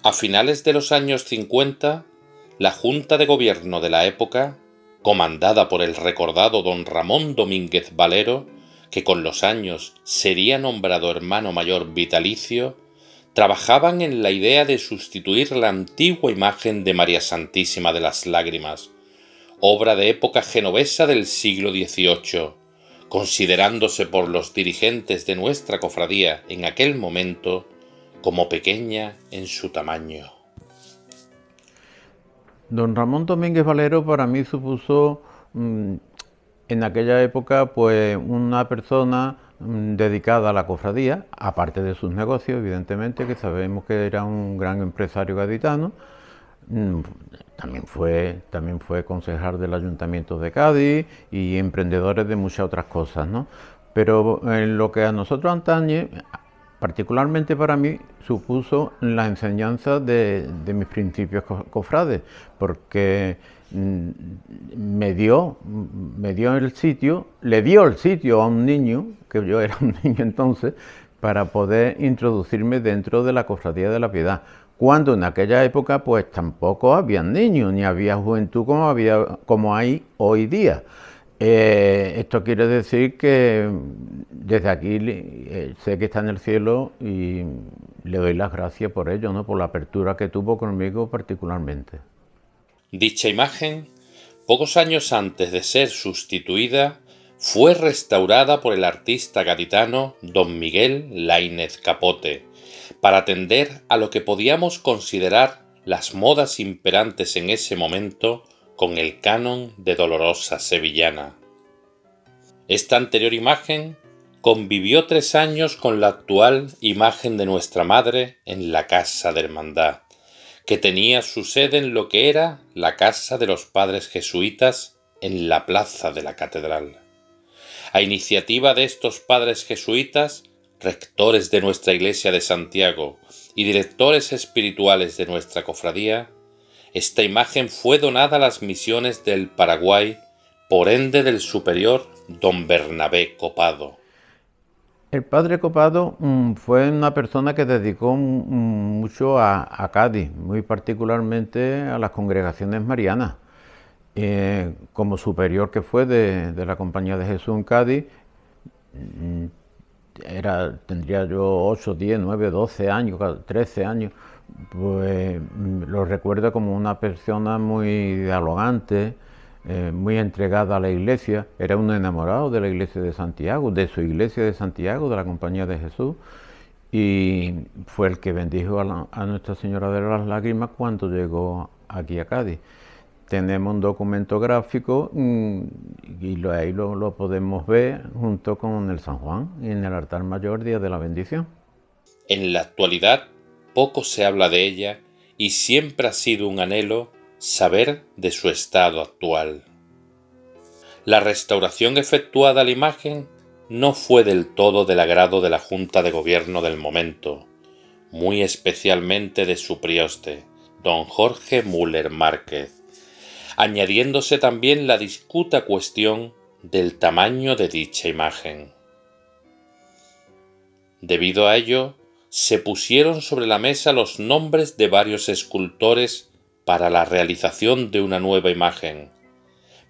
A finales de los años 50, la Junta de Gobierno de la época, comandada por el recordado don Ramón Domínguez Valero, que con los años sería nombrado hermano mayor vitalicio, trabajaban en la idea de sustituir la antigua imagen de María Santísima de las Lágrimas, obra de época genovesa del siglo XVIII, considerándose por los dirigentes de nuestra cofradía en aquel momento como pequeña en su tamaño. Don Ramón Domínguez Valero para mí supuso en aquella época pues una persona dedicada a la cofradía, aparte de sus negocios, evidentemente, que sabemos que era un gran empresario gaditano. También fue concejal del Ayuntamiento de Cádiz y emprendedores de muchas otras cosas, ¿no? Pero en lo que a nosotros atañe, particularmente para mí, supuso la enseñanza de mis principios cofrades, porque le dio el sitio a un niño, que yo era un niño entonces, para poder introducirme dentro de la Cofradía de la Piedad, cuando en aquella época pues tampoco había niños, ni había juventud como hay hoy día. Esto quiere decir que desde aquí sé que está en el cielo y le doy las gracias por ello, ¿no? Por la apertura que tuvo conmigo particularmente. Dicha imagen, pocos años antes de ser sustituida, fue restaurada por el artista gaditano don Miguel Laínez Capote, para atender a lo que podíamos considerar las modas imperantes en ese momento con el canon de Dolorosa Sevillana. Esta anterior imagen convivió 3 años con la actual imagen de nuestra Madre en la Casa de Hermandad, que tenía su sede en lo que era la Casa de los Padres Jesuitas en la plaza de la Catedral. A iniciativa de estos padres jesuitas, rectores de nuestra Iglesia de Santiago y directores espirituales de nuestra cofradía, esta imagen fue donada a las misiones del Paraguay, por ende del superior don Bernabé Copado. El padre Copado fue una persona que dedicó mucho a Cádiz, muy particularmente a las congregaciones marianas. Como superior que fue de la Compañía de Jesús en Cádiz, tendría yo 8, 10, 9, 12 años, 13 años, pues lo recuerdo como una persona muy dialogante, muy entregada a la Iglesia. Era un enamorado de la Iglesia de Santiago, de su Iglesia de Santiago, de la Compañía de Jesús, y fue el que bendijo a Nuestra Señora de las Lágrimas cuando llegó aquí a Cádiz. Tenemos un documento gráfico y ahí lo podemos ver junto con el San Juan y en el altar mayor Día de la Bendición. En la actualidad poco se habla de ella y siempre ha sido un anhelo saber de su estado actual. La restauración efectuada a la imagen no fue del todo del agrado de la Junta de Gobierno del momento, muy especialmente de su prioste, don Jorge Müller Márquez, añadiéndose también la discuta cuestión del tamaño de dicha imagen. Debido a ello, se pusieron sobre la mesa los nombres de varios escultores para la realización de una nueva imagen,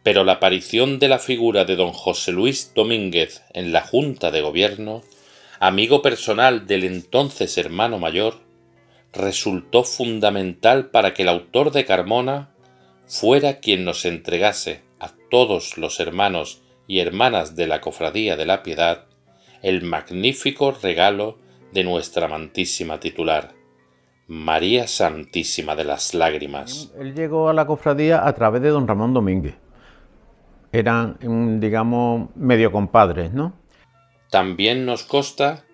pero la aparición de la figura de don José Luis Domínguez en la Junta de Gobierno, amigo personal del entonces hermano mayor, resultó fundamental para que el autor de Carmona fuera quien nos entregase a todos los hermanos y hermanas de la Cofradía de la Piedad el magnífico regalo de nuestra amantísima titular, María Santísima de las Lágrimas. Él llegó a la cofradía a través de don Ramón Domínguez. Eran, digamos, medio compadres, ¿no? También nos consta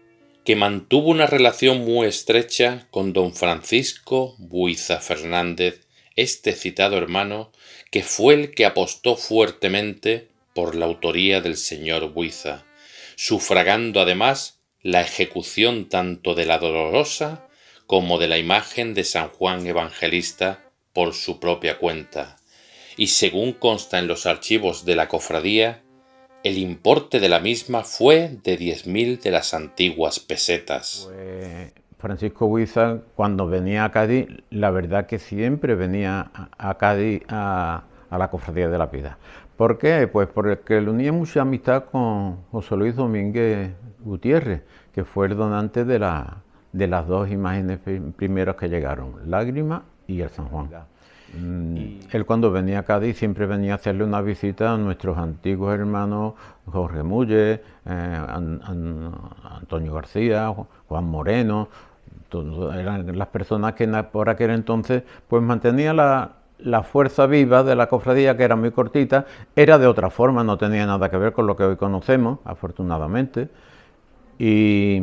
que mantuvo una relación muy estrecha con don Francisco Buiza Fernández, este citado hermano, que fue el que apostó fuertemente por la autoría del señor Buiza, sufragando además la ejecución tanto de la Dolorosa como de la imagen de San Juan Evangelista por su propia cuenta, y según consta en los archivos de la cofradía, el importe de la misma fue de 10.000 de las antiguas pesetas. Francisco Buiza, cuando venía a Cádiz, la verdad que siempre venía a Cádiz a la Cofradía de la Piedad. ¿Por qué? Pues porque le unía mucha amistad con José Luis Domínguez Gutiérrez, que fue el donante de las dos imágenes primeras que llegaron, Lágrima y el San Juan. Él cuando venía a Cádiz siempre venía a hacerle una visita a nuestros antiguos hermanos Jorge Muller, Antonio García, Juan Moreno. Eran las personas que por aquel entonces pues mantenían la fuerza viva de la cofradía, que era muy cortita, era de otra forma, no tenía nada que ver con lo que hoy conocemos, afortunadamente. Y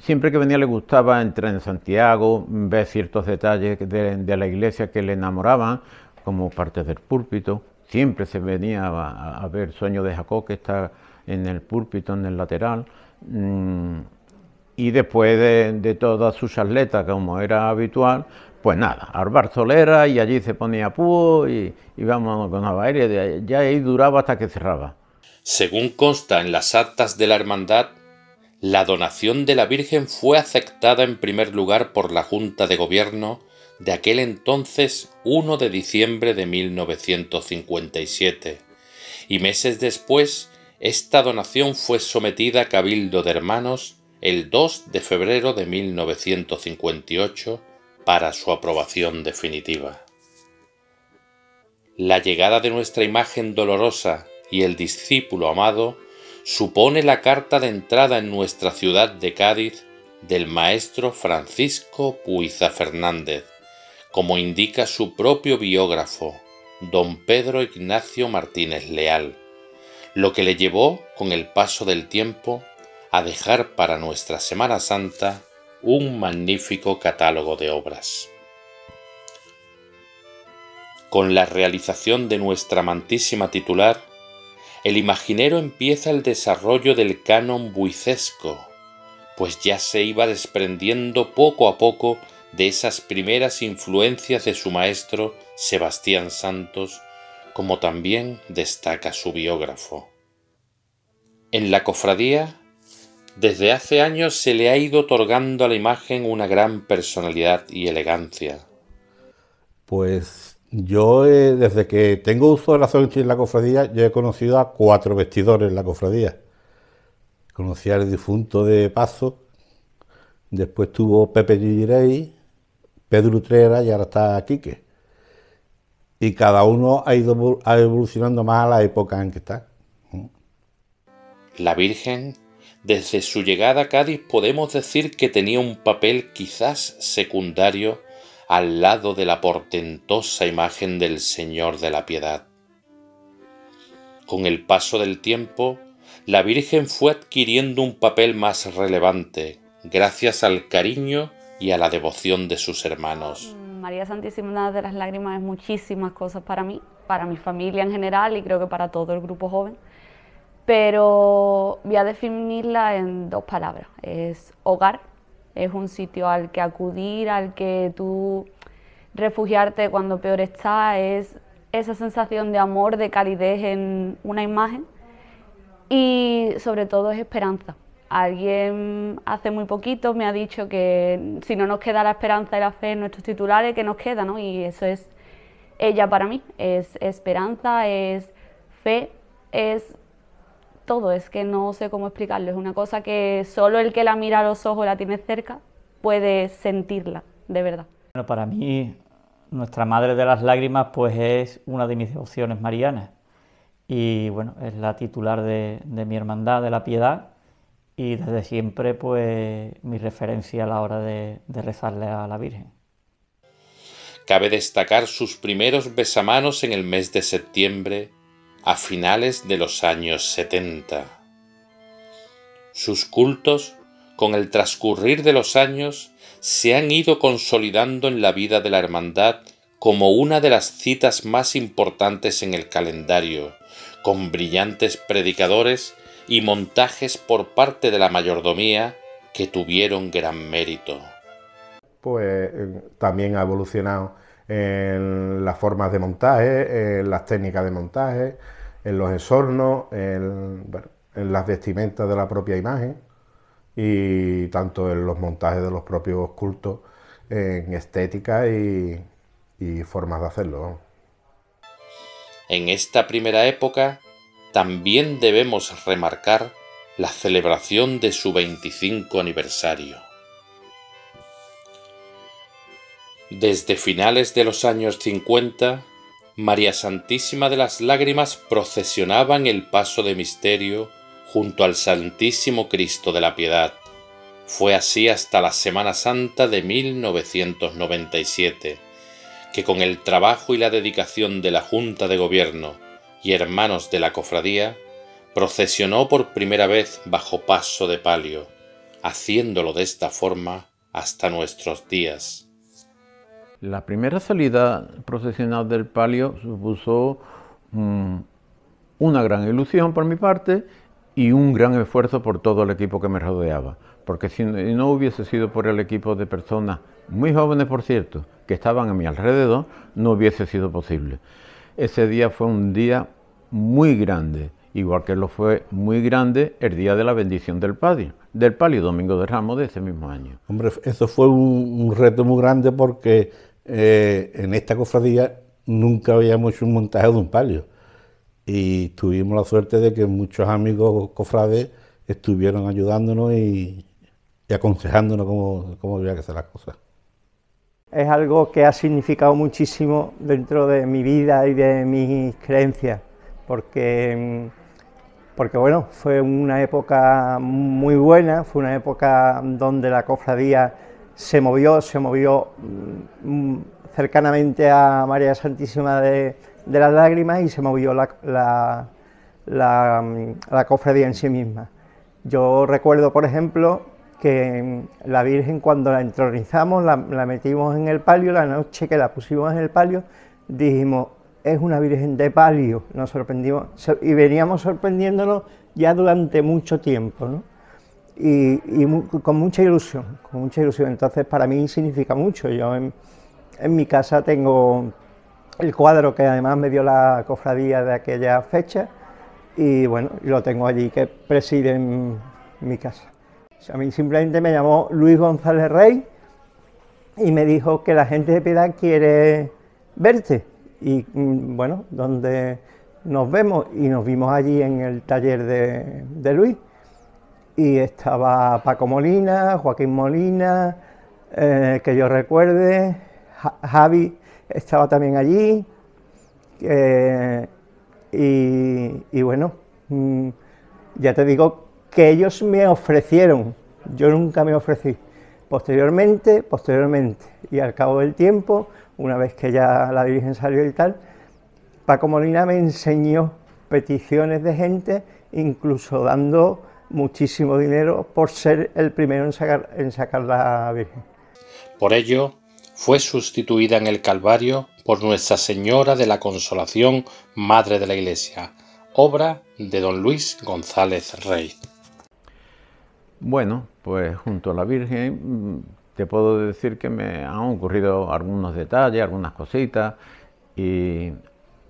siempre que venía le gustaba entrar en Santiago, ver ciertos detalles de la iglesia que le enamoraban, como partes del púlpito. Siempre se venía a ver Sueño de Jacob, que está en el púlpito, en el lateral. Y después de todas sus charletas, como era habitual, pues nada, al bar Solera, y allí se ponía púa y íbamos con la baile, ya ahí duraba hasta que cerraba. Según consta en las actas de la hermandad, la donación de la Virgen fue aceptada en primer lugar por la Junta de Gobierno de aquel entonces 1 de diciembre de 1957, y meses después esta donación fue sometida a Cabildo de Hermanos el 2 de febrero de 1958 para su aprobación definitiva. La llegada de nuestra imagen dolorosa y el discípulo amado supone la carta de entrada en nuestra ciudad de Cádiz del maestro Francisco Buiza Fernández, como indica su propio biógrafo, don Pedro Ignacio Martínez Leal, lo que le llevó, con el paso del tiempo, a dejar para nuestra Semana Santa un magnífico catálogo de obras. Con la realización de nuestra amantísima titular, el imaginero empieza el desarrollo del canon buicesco, pues ya se iba desprendiendo poco a poco de esas primeras influencias de su maestro Sebastián Santos, como también destaca su biógrafo. En la cofradía, desde hace años se le ha ido otorgando a la imagen una gran personalidad y elegancia. Pues yo, desde que tengo uso de razón en la cofradía, yo he conocido a 4 vestidores en la cofradía. Conocí al difunto de Pazo, después tuvo Pepe Girey, Pedro Utrera y ahora está Quique. Y cada uno ha ido evolucionando más a la época en que está. La Virgen, desde su llegada a Cádiz podemos decir que tenía un papel quizás secundario al lado de la portentosa imagen del Señor de la Piedad. Con el paso del tiempo, la Virgen fue adquiriendo un papel más relevante, gracias al cariño y a la devoción de sus hermanos. María Santísima de las Lágrimas es muchísimas cosas para mí, para mi familia en general y creo que para todo el grupo joven, pero voy a definirla en 2 palabras, es hogar. Es un sitio al que acudir, al que tú refugiarte cuando peor estás, es esa sensación de amor, de calidez en una imagen y sobre todo es esperanza. Alguien hace muy poquito me ha dicho que si no nos queda la esperanza y la fe en nuestros titulares, ¿qué nos queda, no? Y eso es ella para mí, es esperanza, es fe, es todo, es que no sé cómo explicarlo, es una cosa que solo el que la mira a los ojos, la tiene cerca, puede sentirla, de verdad. Bueno, para mí, Nuestra Madre de las Lágrimas pues es una de mis devociones marianas y bueno, es la titular de mi hermandad de la Piedad y desde siempre pues mi referencia a la hora de rezarle a la Virgen. Cabe destacar sus primeros besamanos en el mes de septiembre, a finales de los años 70. Sus cultos, con el transcurrir de los años, se han ido consolidando en la vida de la hermandad como una de las citas más importantes en el calendario, con brillantes predicadores y montajes por parte de la mayordomía que tuvieron gran mérito. Pues también ha evolucionado en las formas de montaje, en las técnicas de montaje, en los exornos, en las vestimentas de la propia imagen. y tanto en los montajes de los propios cultos, en estética y formas de hacerlo. En esta primera época también debemos remarcar la celebración de su 25 aniversario. Desde finales de los años 50, María Santísima de las Lágrimas procesionaba en el paso de misterio junto al Santísimo Cristo de la Piedad. Fue así hasta la Semana Santa de 1997, que con el trabajo y la dedicación de la Junta de Gobierno y hermanos de la cofradía, procesionó por primera vez bajo paso de palio, haciéndolo de esta forma hasta nuestros días. La primera salida procesional del palio supuso una gran ilusión por mi parte y un gran esfuerzo por todo el equipo que me rodeaba, porque si no hubiese sido por el equipo de personas, muy jóvenes por cierto, que estaban a mi alrededor, no hubiese sido posible. Ese día fue un día muy grande, igual que lo fue muy grande el día de la bendición del palio, Domingo de Ramos de ese mismo año. Hombre, eso fue un reto muy grande porque en esta cofradía nunca habíamos hecho un montaje de un palio y tuvimos la suerte de que muchos amigos cofrades estuvieron ayudándonos y aconsejándonos cómo había que hacer las cosas. Es algo que ha significado muchísimo dentro de mi vida y de mis creencias, porque bueno, fue una época muy buena, fue una época donde la cofradía se movió cercanamente a María Santísima de las Lágrimas y se movió la cofradía en sí misma. Yo recuerdo, por ejemplo, que la Virgen, cuando la entronizamos, la metimos en el palio, la noche que la pusimos en el palio, dijimos, es una Virgen de palio, nos sorprendimos y veníamos sorprendiéndonos ya durante mucho tiempo, ¿no? Y con mucha ilusión, entonces para mí significa mucho. Yo en mi casa tengo el cuadro que además me dio la cofradía de aquella fecha y bueno, lo tengo allí, que preside en mi casa. A mí simplemente me llamó Luis González Rey y me dijo que la gente de Piedad quiere verte y bueno, donde nos vemos, y nos vimos allí en el taller de Luis. Y estaba Paco Molina, Joaquín Molina, que yo recuerde, Javi estaba también allí, y bueno, ya te digo que ellos me ofrecieron, yo nunca me ofrecí. Posteriormente, y al cabo del tiempo, una vez que ya la Virgen salió y tal, Paco Molina me enseñó peticiones de gente, incluso dando muchísimo dinero por ser el primero en sacar la Virgen. Por ello, fue sustituida en el Calvario por Nuestra Señora de la Consolación, Madre de la Iglesia, obra de don Luis González Rey. Bueno, pues junto a la Virgen te puedo decir que me han ocurrido algunos detalles, algunas cositas, y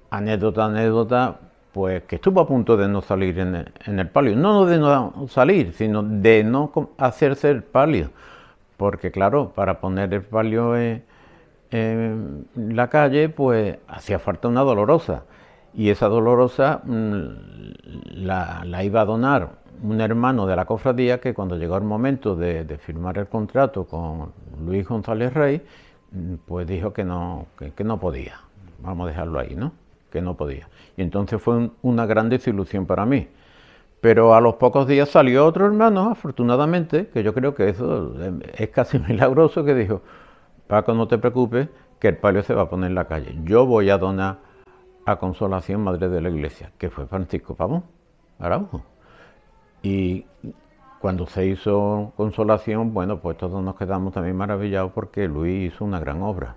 anécdota, pues que estuvo a punto de no salir en el palio. No de no salir, sino de no hacerse el palio. Porque claro, para poner el palio en la calle, pues hacía falta una dolorosa. Y esa dolorosa la iba a donar un hermano de la cofradía, que cuando llegó el momento de firmar el contrato con Luis González Rey, pues dijo que no podía. Vamos a dejarlo ahí, ¿no? Que no podía. Y entonces fue una gran desilusión para mí. Pero a los pocos días salió otro hermano, afortunadamente, que yo creo que eso es casi milagroso, que dijo, Paco, no te preocupes, que el palio se va a poner en la calle. Yo voy a donar a Consolación, Madre de la Iglesia, que fue Francisco Pavón Araujo. Y cuando se hizo Consolación, bueno, pues todos nos quedamos también maravillados porque Luis hizo una gran obra.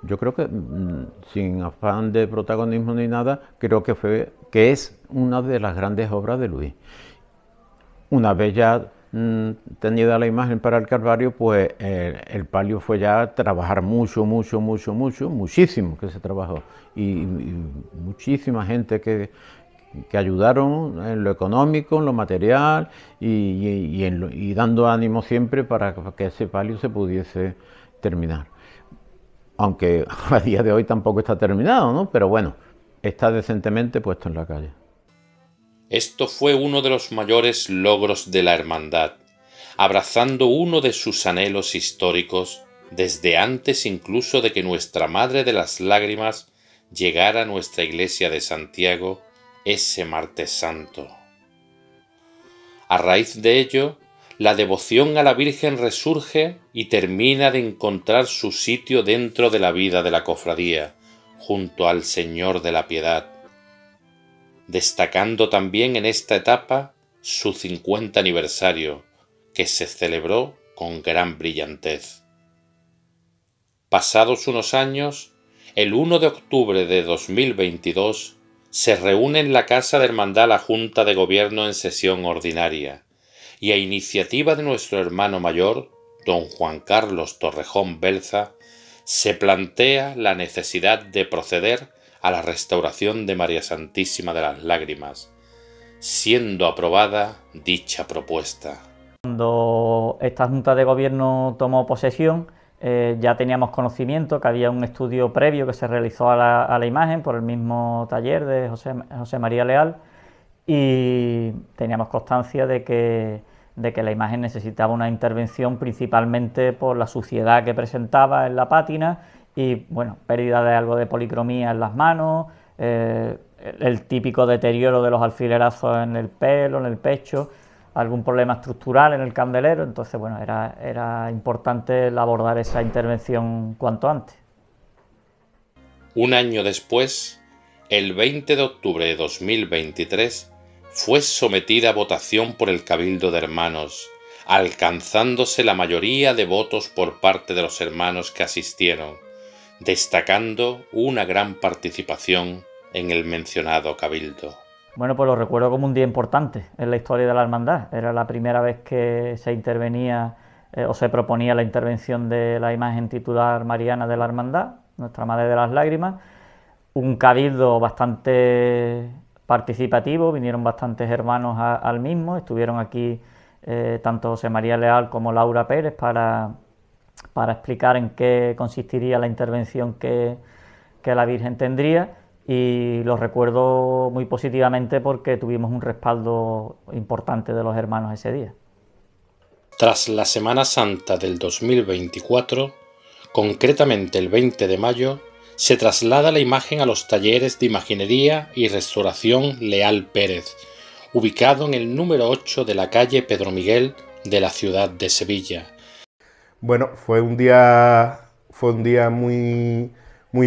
Yo creo que, sin afán de protagonismo ni nada, creo que es una de las grandes obras de Luis. Una vez ya tenida la imagen para el Calvario, pues el palio fue ya trabajar muchísimo que se trabajó. Y muchísima gente que que ayudaron en lo económico, en lo material y dando ánimo siempre para que ese palio se pudiese terminar. Aunque a día de hoy tampoco está terminado, ¿no? Pero bueno, está decentemente puesto en la calle. Esto fue uno de los mayores logros de la hermandad, abrazando uno de sus anhelos históricos desde antes incluso de que nuestra Madre de las Lágrimas llegara a nuestra iglesia de Santiago ese martes santo. A raíz de ello, la devoción a la Virgen resurge y termina de encontrar su sitio dentro de la vida de la cofradía, junto al Señor de la Piedad, destacando también en esta etapa su 50 aniversario, que se celebró con gran brillantez. Pasados unos años, el 1 de octubre de 2022, se reúne en la Casa de Hermandad la Junta de Gobierno en sesión ordinaria, y a iniciativa de nuestro hermano mayor, don Juan Carlos Torrejón Belza, se plantea la necesidad de proceder a la restauración de María Santísima de las Lágrimas, siendo aprobada dicha propuesta. Cuando esta Junta de Gobierno tomó posesión, ya teníamos conocimiento que había un estudio previo que se realizó a la imagen por el mismo taller de José María Leal, y teníamos constancia de que la imagen necesitaba una intervención principalmente por la suciedad que presentaba en la pátina y, bueno, pérdida de algo de policromía en las manos, el típico deterioro de los alfilerazos en el pelo, en el pecho, algún problema estructural en el candelero. Entonces, bueno, era importante abordar esa intervención cuanto antes. Un año después, el 20 de octubre de 2023, fue sometida a votación por el Cabildo de Hermanos, alcanzándose la mayoría de votos por parte de los hermanos que asistieron, destacando una gran participación en el mencionado Cabildo. Bueno, pues lo recuerdo como un día importante en la historia de la hermandad. Era la primera vez que se intervenía o se proponía la intervención de la imagen titular mariana de la hermandad, nuestra Madre de las Lágrimas. Un cabildo bastante participativo, vinieron bastantes hermanos al mismo, estuvieron aquí tanto José María Leal como Laura Pérez para explicar en qué consistiría la intervención que la Virgen tendría. Y lo recuerdo muy positivamente porque tuvimos un respaldo importante de los hermanos ese día. Tras la Semana Santa del 2024, concretamente el 20 de mayo, se traslada la imagen a los talleres de imaginería y restauración Leal Pérez, ubicado en el número 8 de la calle Pedro Miguel de la ciudad de Sevilla. Bueno, fue un día muy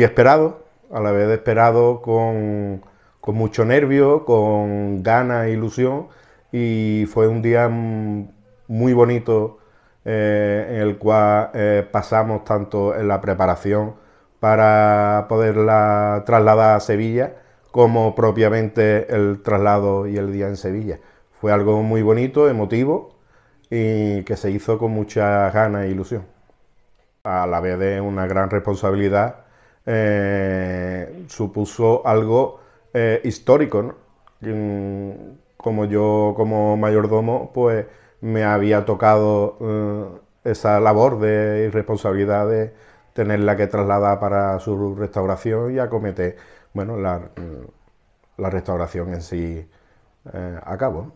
esperado. A la vez esperado con mucho nervio, con ganas e ilusión, y fue un día muy bonito en el cual pasamos tanto en la preparación para poderla trasladar a Sevilla como propiamente el traslado y el día en Sevilla. Fue algo muy bonito, emotivo y que se hizo con mucha ganas e ilusión. A la vez de una gran responsabilidad, supuso algo histórico, ¿no? Como yo, como mayordomo, pues me había tocado esa labor de responsabilidad de tenerla que trasladar para su restauración y acometer, bueno, la restauración en sí a cabo.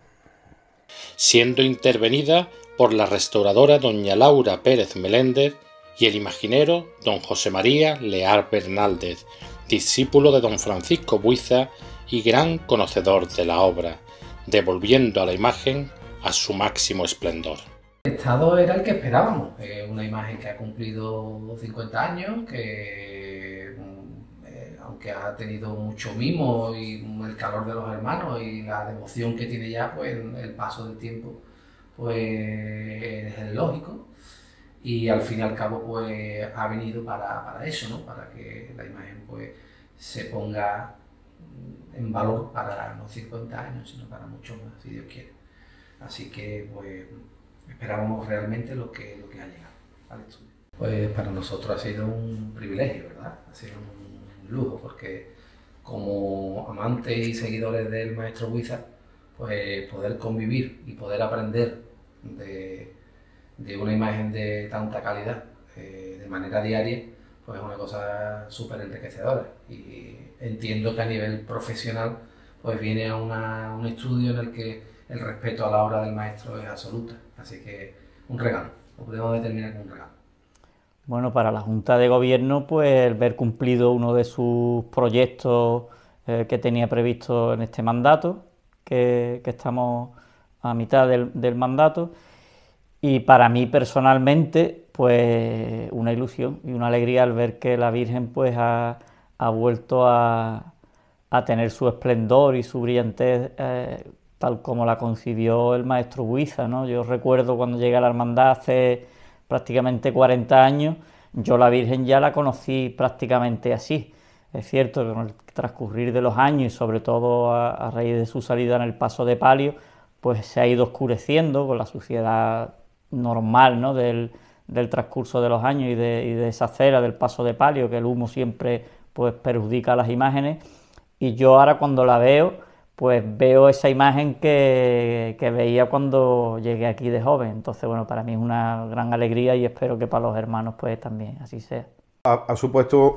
Siendo intervenida por la restauradora doña Laura Pérez Meléndez y el imaginero don José María Leal Bernaldez, discípulo de don Francisco Buiza y gran conocedor de la obra, devolviendo a la imagen a su máximo esplendor. El estado era el que esperábamos, una imagen que ha cumplido 50 años, que aunque ha tenido mucho mimo y el calor de los hermanos y la devoción que tiene ya, pues el paso del tiempo pues es lógico. Y al fin y al cabo pues ha venido para eso, ¿no? Para que la imagen pues se ponga en valor para no 50 años, sino para mucho más, si Dios quiere. Así que pues esperábamos realmente lo que ha llegado al estudio. Pues para nosotros ha sido un privilegio, ¿verdad? Ha sido un lujo porque como amantes y seguidores del maestro Huiza, pues poder convivir y poder aprender de una imagen de tanta calidad de manera diaria, pues es una cosa súper enriquecedora. Y entiendo que a nivel profesional pues viene a un estudio en el que el respeto a la obra del maestro es absoluta. Así que un regalo, lo podemos determinar como un regalo. Bueno, para la Junta de Gobierno, pues el ver cumplido uno de sus proyectos que tenía previsto en este mandato, que estamos a mitad del mandato, y para mí personalmente, pues una ilusión y una alegría al ver que la Virgen pues ha vuelto a tener su esplendor y su brillantez tal como la concibió el maestro Huiza, ¿no? Yo recuerdo cuando llegué a la hermandad hace prácticamente 40 años, yo la Virgen ya la conocí prácticamente así. Es cierto que con el transcurrir de los años y sobre todo a raíz de su salida en el paso de palio, pues se ha ido oscureciendo con la suciedad normal, ¿no? del transcurso de los años y de esa cera del paso de palio, que el humo siempre pues perjudica a las imágenes, y yo ahora cuando la veo, pues veo esa imagen que veía cuando llegué aquí de joven. Entonces, bueno, para mí es una gran alegría y espero que para los hermanos pues también así sea. Ha supuesto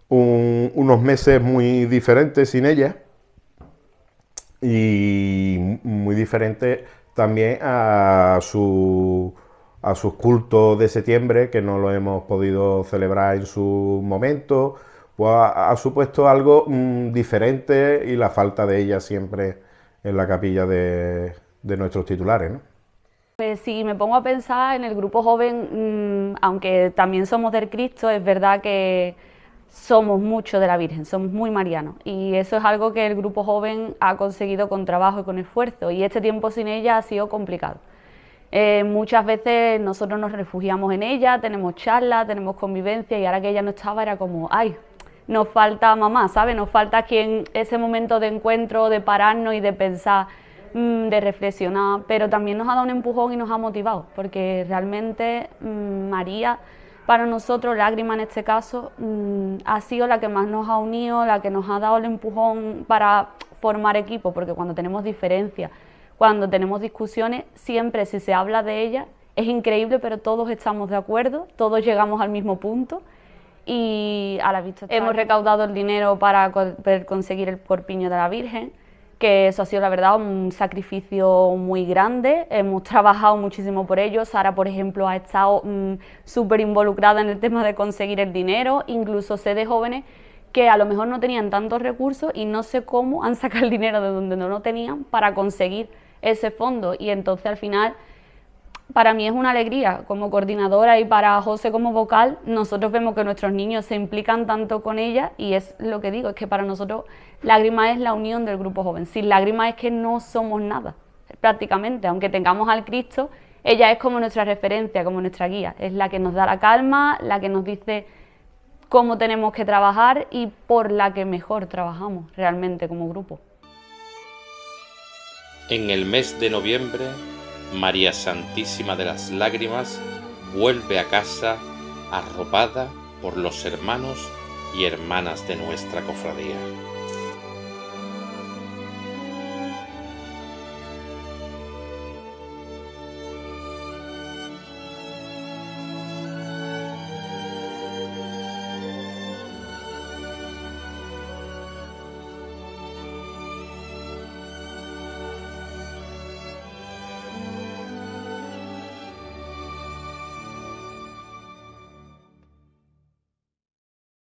unos meses muy diferentes sin ella y muy diferentes también a sus cultos de septiembre, que no lo hemos podido celebrar en su momento. Pues ha supuesto algo diferente y la falta de ella siempre en la capilla de nuestros titulares, ¿no? Pues si me pongo a pensar en el grupo joven, aunque también somos del Cristo, es verdad que somos mucho de la Virgen, somos muy marianos, y eso es algo que el grupo joven ha conseguido con trabajo y con esfuerzo, y este tiempo sin ella ha sido complicado. Muchas veces nosotros nos refugiamos en ella, tenemos charlas, tenemos convivencia, y ahora que ella no estaba era como, ay, nos falta mamá, ¿sabes? Nos falta ese momento de encuentro, de pararnos y de pensar, de reflexionar, pero también nos ha dado un empujón y nos ha motivado, porque realmente María, para nosotros, Lágrima en este caso, ha sido la que más nos ha unido, la que nos ha dado el empujón para formar equipo, porque cuando tenemos diferencias, cuando tenemos discusiones, siempre si se habla de ella, es increíble, pero todos estamos de acuerdo, todos llegamos al mismo punto. Y a la vista hemos recaudado el dinero para poder conseguir el corpiño de la Virgen, que eso ha sido la verdad un sacrificio muy grande, hemos trabajado muchísimo por ello. Sara, por ejemplo, ha estado súper involucrada en el tema de conseguir el dinero, incluso sé de jóvenes que a lo mejor no tenían tantos recursos y no sé cómo han sacado el dinero de donde no lo tenían para conseguir ese fondo, y entonces al final para mí es una alegría como coordinadora, y para José como vocal, nosotros vemos que nuestros niños se implican tanto con ella, y es lo que digo, es que para nosotros Lágrima es la unión del grupo joven. Sin Lágrima es que no somos nada, prácticamente, aunque tengamos al Cristo, ella es como nuestra referencia, como nuestra guía, es la que nos da la calma, la que nos dice cómo tenemos que trabajar y por la que mejor trabajamos realmente como grupo. En el mes de noviembre, María Santísima de las Lágrimas vuelve a casa arropada por los hermanos y hermanas de nuestra cofradía.